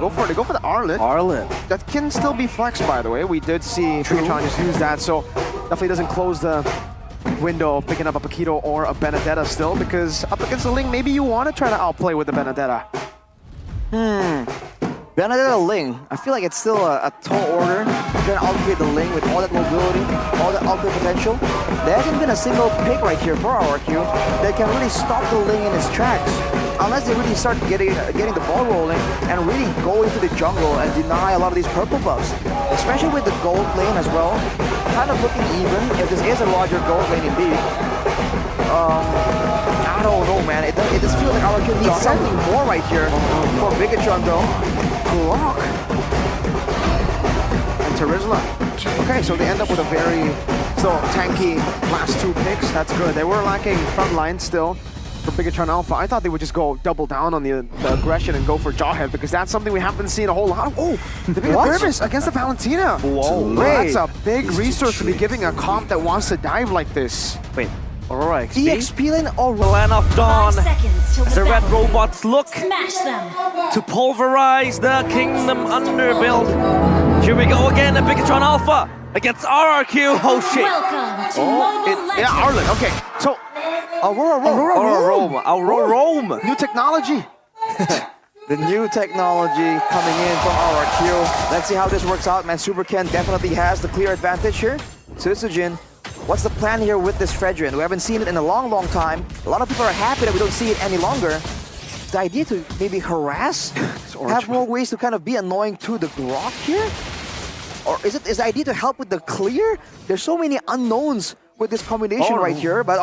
go for it. They go for the Arlet. That can still be flexed, by the way. We did see Bigetron just use that, so definitely doesn't close the window of picking up a Paquito or a Benedetta still, because up against the Ling, maybe you want to try to outplay with the Benedetta. Benedetta Ling, I feel like it's still a tall order. Trying to outplay the Ling with all that mobility, all that outplay potential. There hasn't been a single pick right here for Rrq that can really stop the Ling in his tracks. Unless they really start getting the ball rolling and really go into the jungle and deny a lot of these purple buffs. Especially with the gold lane as well. Kind of looking even, if this is a larger gold lane indeed. I don't know, man. It just feels like Rrq needs something more right here for Bigetron, though. Rrq and Terizla. Okay, so they end up with a very still tanky last two picks. That's good. They were lacking front line still for Bigetron Alpha. I thought they would just go double down on the aggression and go for Jawhead, because that's something we haven't seen a whole lot of. Oh, the big nervous against the Valentina. Whoa, that's a big resource to be giving a comp that wants to dive like this. Wait. Aurora XP? EXP lane or Land of Dawn. 5 seconds till The red robots look Smash them. to pulverize the Kingdom underbuild. Here we go again at Bigetron Alpha against Rrq Hoshi. Welcome to Mobile Legends. Yeah, Arlen. Okay, so Aurora Rome. new technology. the new technology coming in from Rrq. Let's see how this works out, man. Super Ken definitely has the clear advantage here. Susujin, what's the plan here with this Fredrin? We haven't seen it in a long time. A lot of people are happy that we don't see it any longer. The idea to maybe harass, have more ways to kind of be annoying to the Rrq here? Or is the idea to help with the clear? There's so many unknowns with this combination right here, but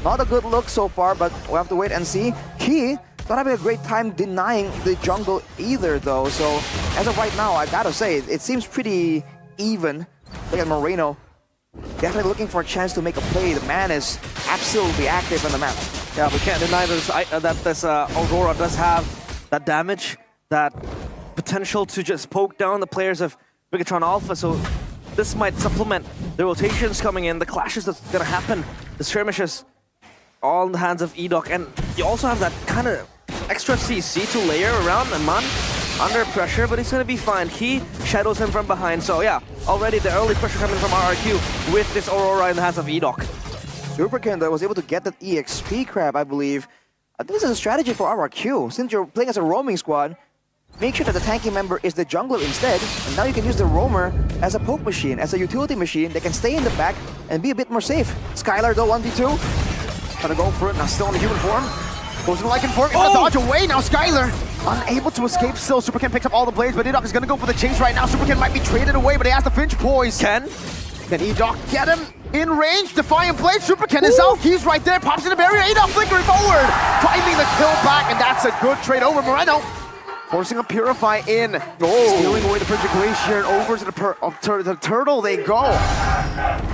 not a good look so far, but we'll have to wait and see. Key, not having a great time denying the jungle either though, so as of right now, I gotta say, it seems pretty even. Look at Moreno. Definitely looking for a chance to make a play. The man is absolutely active on the map. Yeah, we can't deny that this Aurora does have that damage, that potential to just poke down the players of Bigetron Alpha, so this might supplement the rotations coming in, the clashes that's gonna happen, the skirmishes, all in the hands of Edok, and you also have that kind of extra CC to layer around Iman under pressure, but he's gonna be fine. He shadows him from behind, so yeah, already the early pressure coming from Rrq with this Aurora in the hands of Edok. Superkin that was able to get that EXP crab, I believe. I think this is a strategy for Rrq. Since you're playing as a roaming squad, make sure that the tanky member is the jungler instead, and now you can use the roamer as a poke machine, as a utility machine. They can stay in the back and be a bit more safe. Skylar though, 1v2. Trying to go for it, now still in the human form. Goes in Lycan form, gonna dodge away, now Skylar unable to escape still. Superkin picks up all the blades, but Edok is gonna go for the chase right now. Superkin might be traded away, but he has the Finch poise. Can Edok get him in range? Defiant blade, Superkin is out, he's right there, pops in the barrier, Edok flickering forward, finding the kill back, and that's a good trade over. Moreno forcing a Purify in, stealing away the Frigid Glacier, and over to the Turtle they go.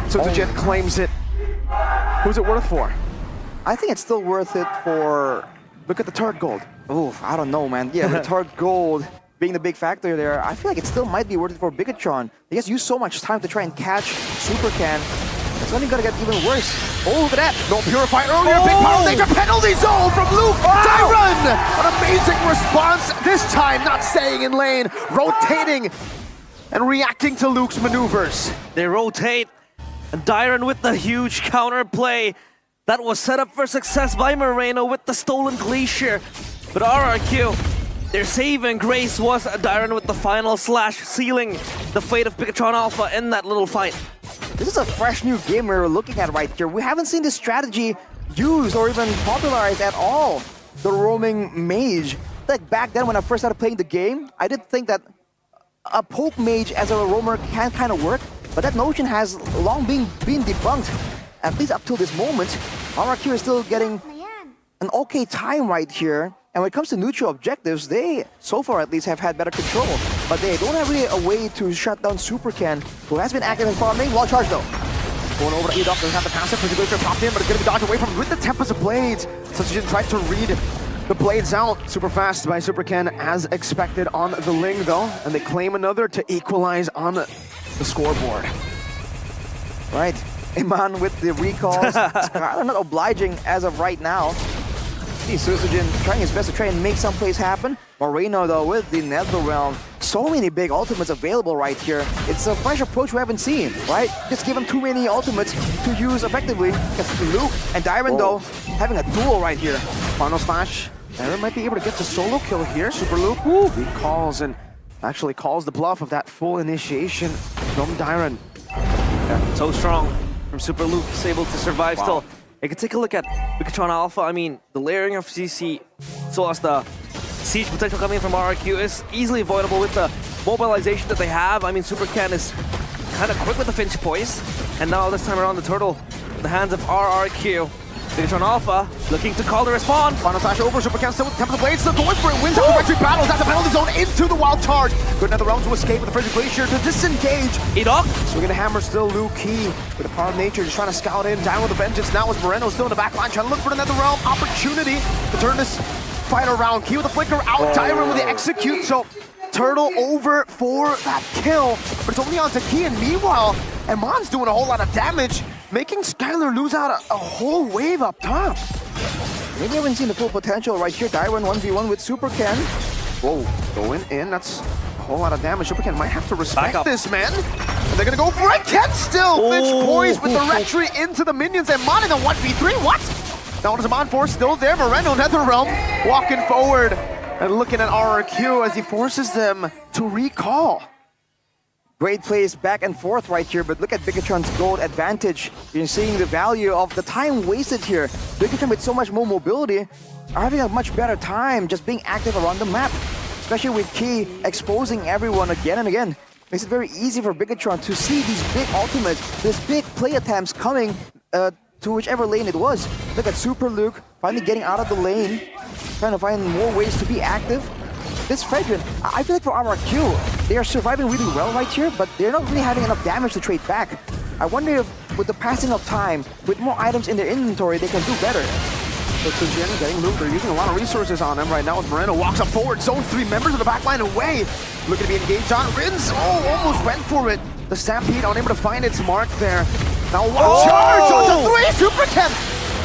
Susujin claims it. Who's it worth for? I think it's still worth it for... Look at the Turret Gold. Oh, I don't know, man. Yeah, the Turret Gold being the big factor there, I feel like it still might be worth it for Bigetron. They just use so much time to try and catch Supercan. It's only gonna get even worse. Oh, look at that. No Purify earlier, big power danger, penalty zone from Luke. Tyron! An amazing response, this time not staying in lane, rotating and reacting to Luke's maneuvers. They rotate, and Dyron with the huge counter play. That was set up for success by Moreno with the stolen Glacier. But Rrq, their saving grace was Dyron with the final slash, sealing the fate of Bigetron Alpha in that little fight. This is a fresh new game we're looking at right here. We haven't seen this strategy used or even popularized at all. The roaming mage. Like back then when I first started playing the game, I did think that a poke mage as a roamer can kind of work, but that notion has long been debunked. At least up till this moment, Rrq is still getting an okay time right here. And when it comes to neutral objectives, they, so far at least, have had better control. But they don't have really a way to shut down Supercan, who has been active in farming. Wall charge though. Going over to Edok, doesn't have the passive, Frigid Glacier popped in, but it's gonna be dodged away from with the Tempest of Blades. Susujin tries to read the blades out super fast by Supercan as expected on the Ling though. And they claim another to equalize on the scoreboard. Right. Iman with the recalls. Skylar not obliging as of right now. See Susujin trying his best to try and make some plays happen. Moreno though with the NetherRealm. So many big ultimates available right here. It's a fresh approach we haven't seen, right? Just give him too many ultimates to use effectively. Because Luke and Dyron though having a duel right here. Final slash. Dyron might be able to get the solo kill here. Super Luke recalls and actually calls the bluff of that full initiation from Dyron. Yeah, so strong from Super Luke. He's able to survive still. You can take a look at Bigetron Alpha. I mean, the layering of CC, so as the siege potential coming from Rrq is easily avoidable with the mobilization that they have. I mean, Super Ken is kind of quick with the Finch Poise. And now this time around the turtle in the hands of Rrq. Bigetron Alpha looking to call the respawn. Final slash over, Super Ken still with the Temple Blades, still going for it, wins out the retreat battles at the penalty zone into the wild charge. Good another round to escape with the Frigid Glacier to disengage. Edok. Swinging a hammer still, Liu Qi with the power of nature, just trying to scout in, down with the vengeance. Now with Moreno still in the back line, trying to look for another realm opportunity to turn this fight around. Qi with the flicker out, Dyron with the execute, so Turtle over for that kill, but it's only on to Qi, and meanwhile, Emon's doing a whole lot of damage, making Skylar lose out a whole wave up top. Maybe haven't seen the full potential right here. Dyron 1v1 with Super Ken. Whoa, going in, that's a whole lot of damage. Super Ken might have to respect this, man. And they're gonna go for it. Ken still, Finch poised with the retreat into the minions, and Mon in the 1v3, what? Now what is Amon for? Still there, Moreno, NetherRealm, walking forward and looking at Rrq as he forces them to recall. Great plays back and forth right here, but look at Bigetron's gold advantage. You're seeing the value of the time wasted here. Bigetron with so much more mobility are having a much better time just being active around the map. Especially with Qi exposing everyone again and again. Makes it very easy for Bigetron to see these big ultimates, these big play attempts coming to whichever lane it was. Look at Super Luke finally getting out of the lane, trying to find more ways to be active. This Fredrin, I feel like for Rrq, they are surviving really well right here, but they're not really having enough damage to trade back. I wonder if with the passing of time, with more items in their inventory, they can do better. But Jin getting Luke, they're using a lot of resources on him right now as Moreno walks up forward, zones 3 members of the backline away. Looking to be engaged on Rins, almost went for it. The Stampede unable to find its mark there. Now one charge onto 3, Super Ken!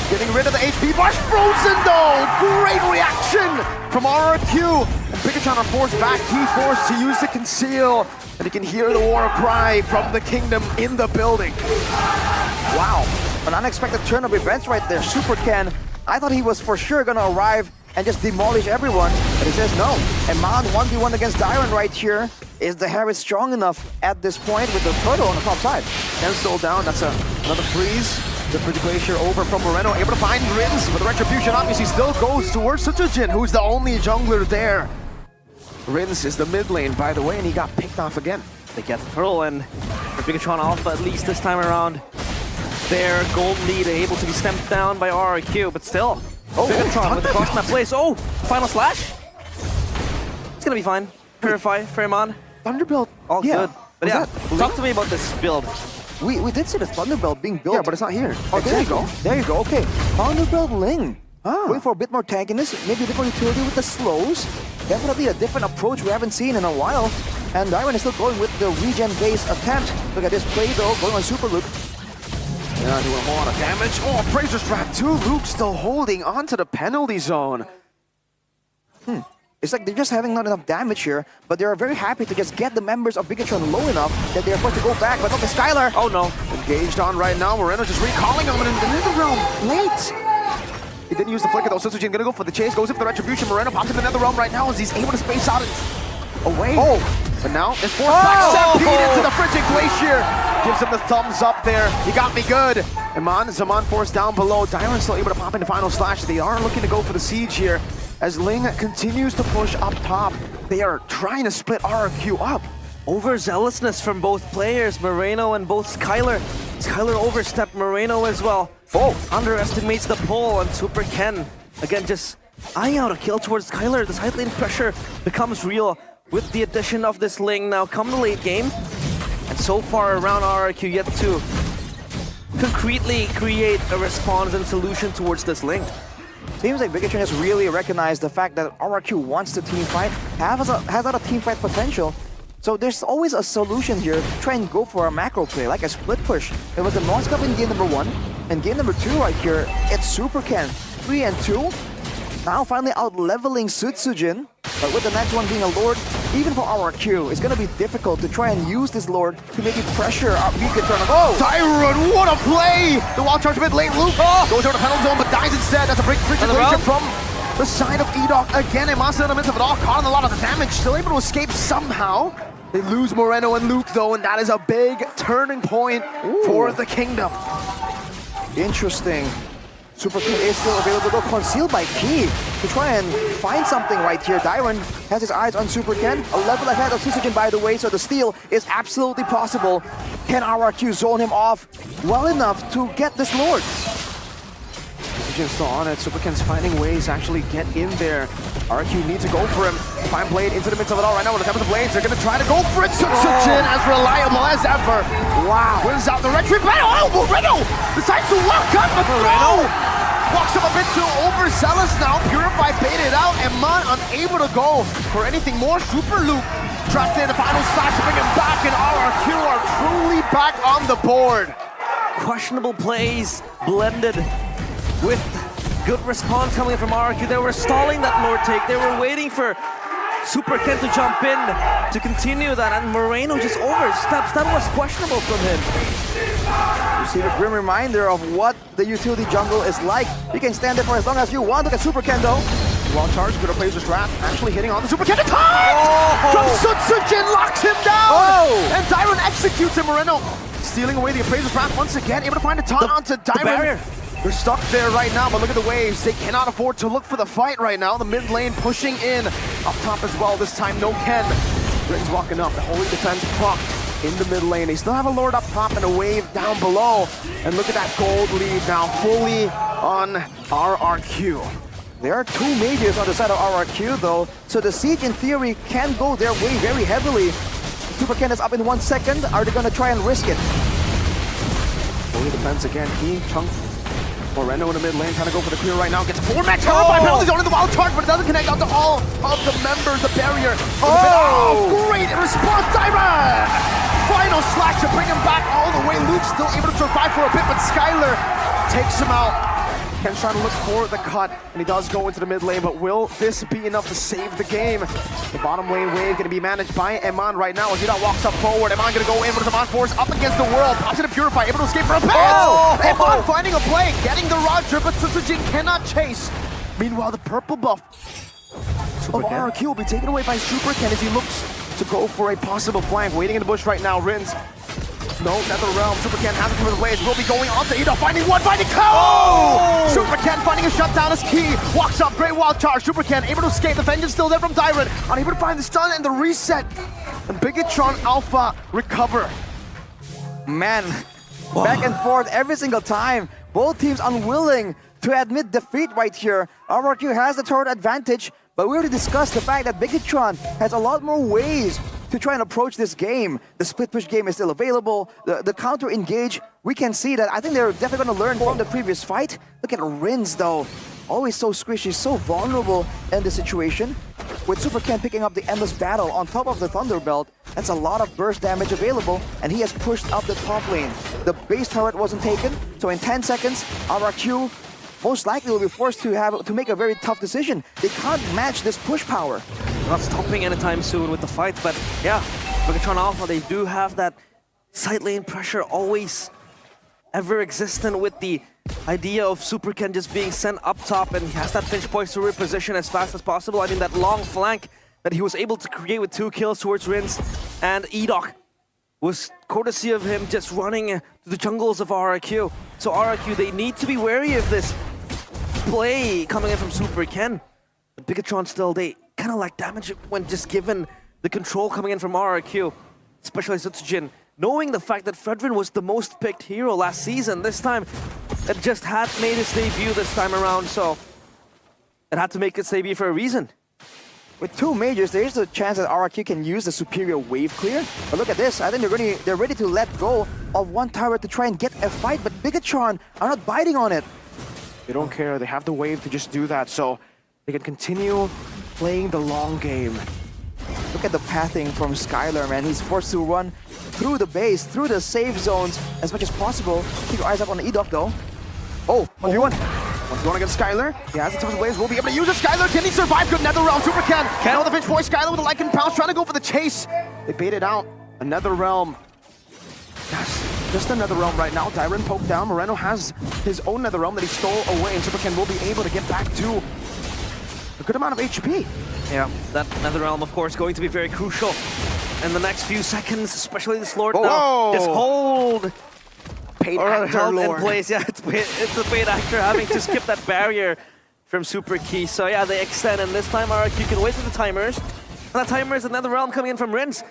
Getting rid of the HP bar, frozen though! Great reaction from Rrq. And Bigetron are forced back, Qi forced to use the conceal. And you can hear the war cry from the kingdom in the building. Wow, an unexpected turn of events right there. Super Ken, I thought he was for sure gonna arrive and just demolish everyone, but he says no. And Mon 1v1 against Dyron right here. Is the Harris strong enough at this point with the turtle on the top side? And still down, that's another freeze. The Frigid Glacier over from Moreno, able to find Rins, but the Retribution obviously still goes towards Sutsujin, who's the only jungler there. Rins is the mid lane, by the way, and he got picked off again. They get the turtle, and for Bigetron Alpha, at least this time around, their gold lead able to be stamped down by Rrq, but still. Bigetron with the cross map place. Oh, final slash. It's gonna be fine. Purify, Fairmon. Thunderbolt. All good. But yeah, that talk to me about this build. We did see the Thunderbolt being built. Yeah, but it's not here. Oh, there you go. There you go. Okay. Thunderbolt Ling. Going for a bit more tankiness, maybe a bit more utility with the slows. Definitely a different approach we haven't seen in a while. And Dyron is still going with the regen-based attempt. Look at this play though, going on Super Luke. Yeah, doing a whole lot of damage. Oh, Appraiser's Trap 2. Luke still holding onto the penalty zone. It's like they're just having not enough damage here, but they're very happy to just get the members of Bigetron low enough that they're forced to go back. But look at Skylar. Oh no. Engaged on right now. Moreno just recalling him and in the NetherRealm late. He didn't use the flicker though. Sutsujin gonna go for the chase. Goes in for the Retribution. Moreno pops in the NetherRealm right now as he's able to space out away. But now it's forced back. Stampede into the Frigid Glacier. Gives him the thumbs up there. He got me good. Zaman forced down below. Dyron still able to pop into final slash. They are looking to go for the siege here. As Ling continues to push up top, they are trying to split Rrq up. Overzealousness from both players, Moreno and both Skylar. Skylar overstepped Moreno as well. Underestimates the pull on Super Ken. Again, just eyeing out a kill towards Skylar. The side lane pressure becomes real with the addition of this Ling now come the late game. And so far around Rrq yet to concretely create a response and solution towards this Ling. Seems like Bigetron has really recognized the fact that Rrq wants to team fight, has a lot of team fight potential. So there's always a solution here to try and go for a macro play, like a split push. It was the North Cup in game number 1, and game number 2 right here, it's Super Ken. 3 and 2. Now finally out-leveling Sutsujin. But with the next one being a Lord, even for Rrq, it's going to be difficult to try and use this Lord to maybe pressure our Bigetron. Oh! Tyron, what a play! The wild charge a bit late. Luke goes over the penalty zone, but dies instead. That's a break situation from the side of Edok. Again, Emasa in the midst of it all, caught on a lot of the damage. Still able to escape somehow. They lose Moreno and Luke, though, and that is a big turning point for the Kingdom. Interesting. Super King is still available, though concealed by Key to try and find something right here. Dairon has his eyes on Super Ken, a level ahead of Sutsujin, by the way, so the steal is absolutely possible. Can Rrq zone him off well enough to get this Lord? Sutsujin's still on it. Super Ken's finding ways to actually get in there. Rrq needs to go for him. Fine Blade into the midst of it all right now. With the top of the blades, they're going to try to go for it. Sutsujin as reliable as ever. Wow. Wins out the retreat. Oh, Moreno decides to walk up the throw. Walks him a bit too overzealous now. Purify baited out. Eman unable to go for anything more. Super Luke trapped in the final slash to bring him back, and Rrq are truly back on the board. Questionable plays blended with good response coming from Rrq. They were stalling that Lord take. They were waiting for Super Ken to jump in to continue that, and Moreno just oversteps. That was questionable from him. You see the grim reminder of what the utility jungle is like. You can stand there for as long as you want. Look at Super Ken though. Well charged, good plays the strat. Actually hitting on the Super Ken. From Sutsujin locks him down! And Dairon executes him. Moreno stealing away the appraiser's wrath once again. Able to find a taunt onto Dairon. They're stuck there right now, but look at the waves. They cannot afford to look for the fight right now. The mid lane pushing in. Up top as well, this time no Ken. Ritten's walking up, the Holy Defense proc in the mid lane. They still have a Lord up top and a wave down below. And look at that gold lead now, fully on Rrq. There are two mages on the side of Rrq though, so the siege in theory can go their way very heavily. Super Ken is up in 1 second. Are they gonna try and risk it? Holy Defense again, Key, Chunk. Moreno in the mid lane trying to go for the clear right now. Gets 4 max covered by penalty zone in the wild charge, but it doesn't connect out to all of the members. The barrier. Great response, Dairon! Final slash to bring him back all the way. Luke's still able to survive for a bit, but Skylar takes him out. Ken's trying to look for the cut, and he does go into the mid lane, but will this be enough to save the game? The bottom lane wave going to be managed by Eman right now as Edok walks up forward. Eman going to go in with the Eman Force up against the world. Positive Purify, able to escape for a pass! Eman finding a play, getting the Roger, but Sutsujin cannot chase. Meanwhile, the purple buff of Rrq will be taken away by Super Ken as he looks to go for a possible flank. Waiting in the bush right now, Rins. No, NetherRealm. Super Ken hasn't come into plays. Will be going on to Edok, finding one, finding Super Ken finding a shutdown as Key walks up. Great wild charge. Super Ken able to escape. The vengeance still there from Dairon. Unable to find the stun and the reset. And Bigetron Alpha recover. Man, back and forth every single time. Both teams unwilling to admit defeat right here. Rrq has the turret advantage, but we already discussed the fact that Bigetron has a lot more ways to try and approach this game. The split push game is still available. The counter engage, we can see that. I think they're definitely going to learn from the previous fight. Look at Rins though. Always so squishy, so vulnerable in this situation. With Super Ken picking up the endless battle on top of the Thunderbelt, that's a lot of burst damage available, and he has pushed up the top lane. The base turret wasn't taken, so in 10 seconds, Rrq most likely will be forced to make a very tough decision. They can't match this push power. Not stopping anytime soon with the fight, but yeah, Bigetron Alpha, they do have that side lane pressure always ever existent with the idea of Super Ken just being sent up top, and he has that pinch poise to reposition as fast as possible. I think that long flank that he was able to create with 2 kills towards Rins and Edok was courtesy of him just running to the jungles of Rrq. So Rrq, they need to be wary of this play coming in from Super Ken. But Bigetron still, they kind of lack damage when just given the control coming in from Rrq, especially Sutsujin. Knowing the fact that Fredrin was the most picked hero last season, this time it just had made its debut this time around, so it had to make its debut for a reason. With 2 majors, there is a chance that Rrq can use the superior wave clear. But look at this, I think they're ready to let go of 1 tower to try and get a fight, but Bigetron are not biting on it. They don't care, they have the wave to just do that, so they can continue playing the long game. Look at the pathing from Skylar, man. He's forced to run through the base, through the safe zones as much as possible. Keep your eyes up on the Edok though. Oh, 1v1. Once going against Skyler, he has the tip of the blades, will be able to use it. Skyler, can he survive? Good nether realm, Super Ken. Now the Finch Boy, Skyler with the Lycan Pounce, trying to go for the chase. They bait it out. Another realm. Yes, just another realm right now. Dyron poked down. Moreno has his own nether realm that he stole away, and Super Ken will be able to get back to a good amount of HP. Yeah, that nether realm, of course, going to be very crucial in the next few seconds, especially this Lord now. Just hold Paid actor in Lord. place. Yeah, it's a paid actor having to skip that barrier from Super Key. So yeah, they extend, and this time Rrq can wait for the timers. And that timer is another realm coming in from Rins.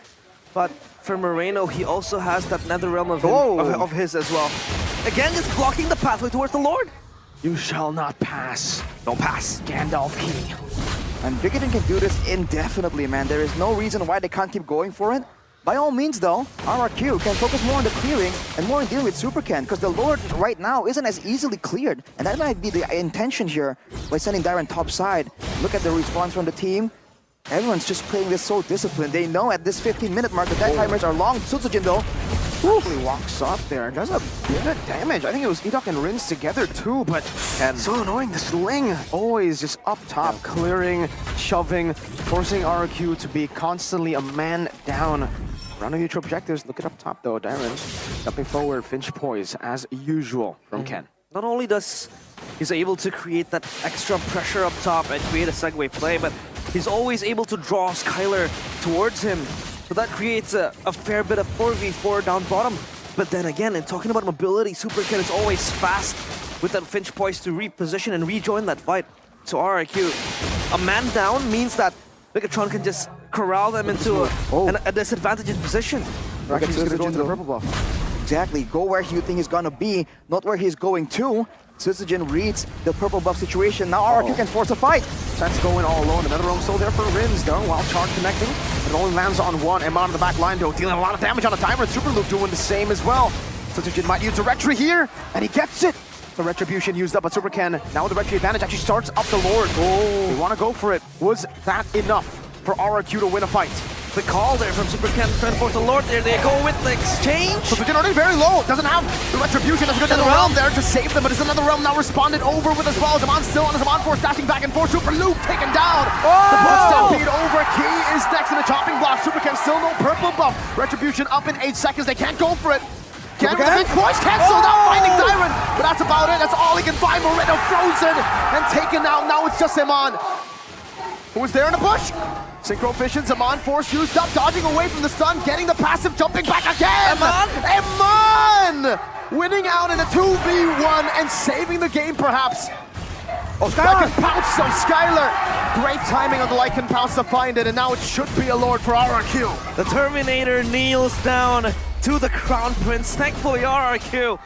But for Moreno, he also has that nether realm of his as well. Again, just blocking the pathway towards the Lord. You shall not pass. Don't pass. Gandalf Key. And Bigetron can do this indefinitely, man. There is no reason why they can't keep going for it. By all means, though, Rrq can focus more on the clearing and more on dealing with Super Ken, because the Lord right now isn't as easily cleared. And that might be the intention here by sending Dyron top side. Look at the response from the team. Everyone's just playing this so disciplined. They know at this 15-minute mark the death timers are long. Sutsujin, though, Actually walks up there. Does a bit of damage. I think it was Edok and Rins together too, but so annoying. The sling always just up top, clearing, shoving, forcing Rrq to be constantly a man down. Running neutral objectives. Look at up top though. Dyron jumping forward. Finch poise as usual from Ken. Not only does he's able to create that extra pressure up top and create a segue play, but he's always able to draw Skyler towards him. So that creates a fair bit of 4v4 down bottom. But then again, in talking about mobility, Super Ken is always fast with that Finch poise to reposition and rejoin that fight. So Rrq, a man down means that Bigetron can just corral them into a disadvantaged position. Rrq's going to go to the purple buff. Exactly, go where you think he's going to be, not where he's going to. Sutsujin reads the purple buff situation. Now Rrq can force a fight. That's going all alone. Another roam still there for Rins though, while Charge connecting. It only lands on one. Emon on the back line though, dealing a lot of damage on the timer. And Super Loop doing the same as well. Sutsujin might use a Retri here, and he gets it. The Retribution used up, but Super Ken, now with the Retri advantage, actually starts up the Lord. We want to go for it. Was that enough for Rrq to win a fight? The call there from Super Ken trying to force the Lord. There they go with the exchange. Sutsujin already very low. Doesn't have the Retribution. There's a good realm there to save them, but it's another realm now responded over with as well. Zaman still on his Zaman Force, dashing back and forth. Super Luke taken down. The push stampede over. Key is next in the chopping block. Super Ken still no purple buff. Retribution up in 8 seconds. They can't go for it. Ken with the big push, canceled out, finding Dyron. But that's about it. That's all he can find. Moreno frozen and taken out. Now it's just Emon. Who was there in the bush? Synchro Vision, Zaman Force used up, dodging away from the stun, getting the passive, jumping back again! Emon! Winning out in a 2v1 and saving the game, perhaps. Lycan Pounce, so Skyler. Great timing on the Lycan Pounce to find it, and now it should be a Lord for Rrq. The Terminator kneels down to the Crown Prince. Thankfully, Rrq,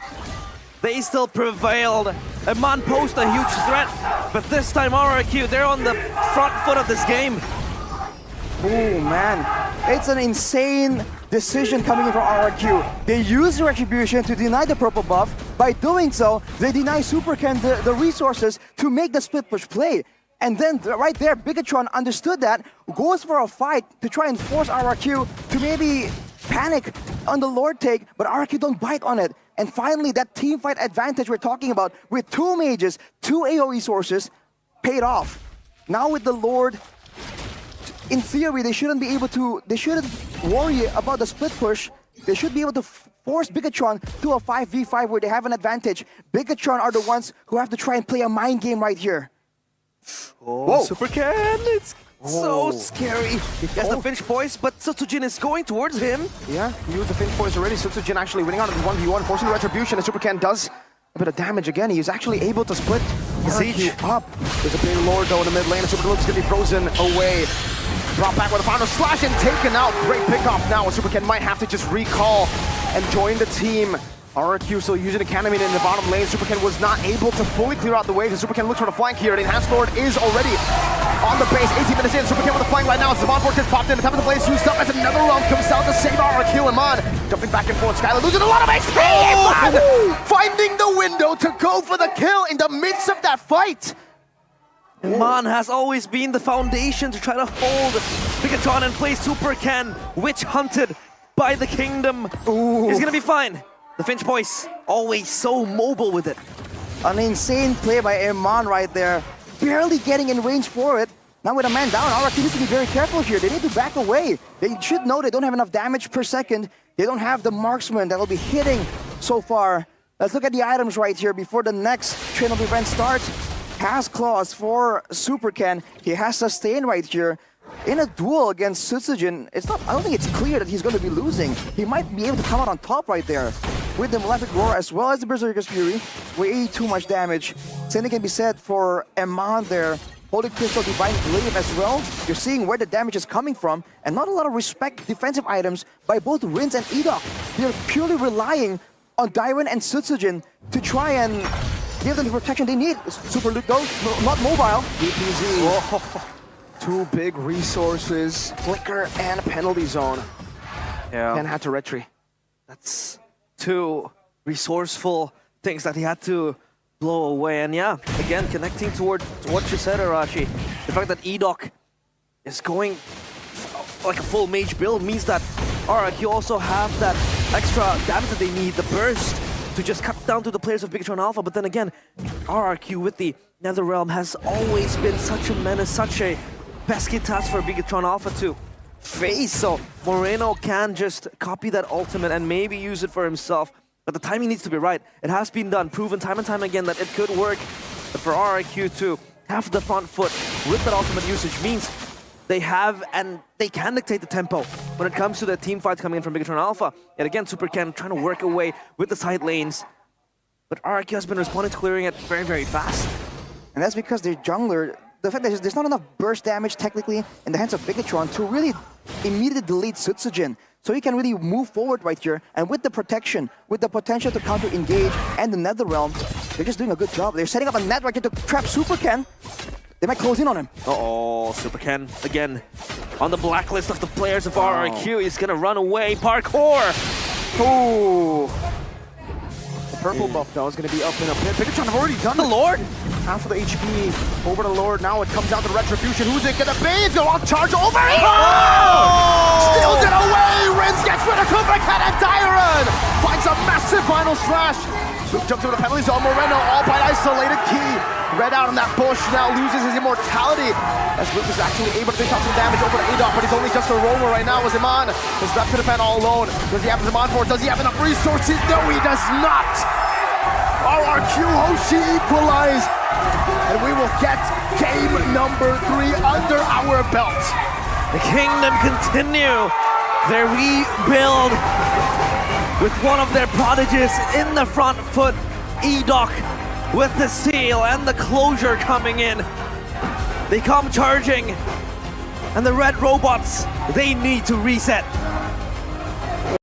they still prevailed. Emon posed a huge threat, but this time Rrq, they're on the front foot of this game. Oh man, it's an insane decision coming in from Rrq. They use the Retribution to deny the purple buff. By doing so, they deny Super Ken the resources to make the split push play. And then right there, Bigetron understood that, goes for a fight to try and force Rrq to maybe panic on the Lord take, but Rrq don't bite on it. And finally, that team fight advantage we're talking about with 2 mages, 2 AoE sources, paid off. Now with the Lord, in theory, they shouldn't worry about the split push. They should be able to force Bigetron to a 5v5 where they have an advantage. Bigetron are the ones who have to try and play a mind game right here. Whoa. Super Ken, it's so scary. He has the Finch poise, but Sutsujin is going towards him. Yeah, he used the Finch poise already. Sutsujin actually winning out of the 1v1, forcing the Retribution, and Super Ken does a bit of damage again. He's actually able to split Siege up. There's a big Lord though in the mid lane, and Super Luke's gonna be frozen away. Brought back with a final slash and taken out. Great pickoff now. Super Ken might have to just recall and join the team. Rrq still using Academy in the bottom lane. Super Ken was not able to fully clear out the waves, and Super Ken looks for the flank here. The Enhanced Lord is already on the base. 18 minutes in, Super Ken with the flank right now. Zaman Force gets popped in. The top of the blaze used up as another round comes out to save Rrq. Emon jumping back and forth. Skyler losing a lot of HP. Emon finding the window to go for the kill in the midst of that fight. Emon has always been the foundation to try to hold Bigetron in place. Super Ken, witch hunted by the kingdom. He's gonna be fine. The Finch poise, always so mobile with it. An insane play by Iman right there. Barely getting in range for it. Now with a man down, Rrq needs to be very careful here. They need to back away. They should know they don't have enough damage per second. They don't have the marksman that will be hitting so far. Let's look at the items right here before the next train of event starts. Has claws for Superken. He has sustain right here. In a duel against Sutsujin, I don't think it's clear that he's going to be losing. He might be able to come out on top right there. With the Malefic Roar as well as the Berserker's Fury. Way too much damage. Same thing can be said for Iman there. Holy Crystal, Divine Glaive as well. You're seeing where the damage is coming from, and not a lot of respect defensive items by both Rins and Edok. They're purely relying on Dairon and Sutsujin to try and give them the protection they need. Super Luke though, not mobile. DPZ. Oh, 2 big resources, Flicker and Penalty Zone. Yeah. Ken had to retreat. That's 2 resourceful things that he had to blow away. And yeah, again, connecting toward what you said, Arashi, the fact that Edok is going like a full mage build means that Rrq also have that extra damage that they need, the burst, to just cut down to the players of Bigetron Alpha. But then again, Rrq with the Netherrealm has always been such a menace, such a pesky task for Bigetron Alpha to face. So Moreno can just copy that ultimate and maybe use it for himself. But the timing needs to be right. It has been done, proven time and time again that it could work. But for Rrq to have the front foot with that ultimate usage means they have and they can dictate the tempo when it comes to the team fights coming in from Bigetron Alpha. Yet again, Superken trying to work away with the side lanes. But Rrq has been responding to clearing it very, very fast. And that's because their jungler, the fact that there's not enough burst damage technically in the hands of Bigetron to really immediately delete Sutsujin. So he can really move forward right here, and with the protection, with the potential to counter-engage and the Netherrealm, they're just doing a good job. They're setting up a net right here to trap Superken. They might close in on him. Uh-oh, Superken again on the blacklist of the players of Rrq. He's gonna run away, parkour! Ooh. The purple buff though is gonna be up in a pit. Bigetron have already done The Lord! half of the HP over to Lord. Now it comes down to Retribution. Who's it gonna be? It's gonna walk charge over. Steals it away. Rins gets rid of Superken and Dairon finds a massive final slash. Luke jumps over the penalty zone. Moreno all by isolated key. Red out in that bush now loses his immortality as Luke is actually able to dish out some damage over to Edok, but he's only just a roamer right now as Iman is left to defend all alone. Does he have Iman for it? Does he have enough resources? No, he does not. Rrq Hoshi equalize, and we will get game number 3 under our belt. The Kingdom continue their rebuild with one of their prodigies in the front foot, Edok, with the seal and the closure coming in. They come charging, and the red robots, they need to reset.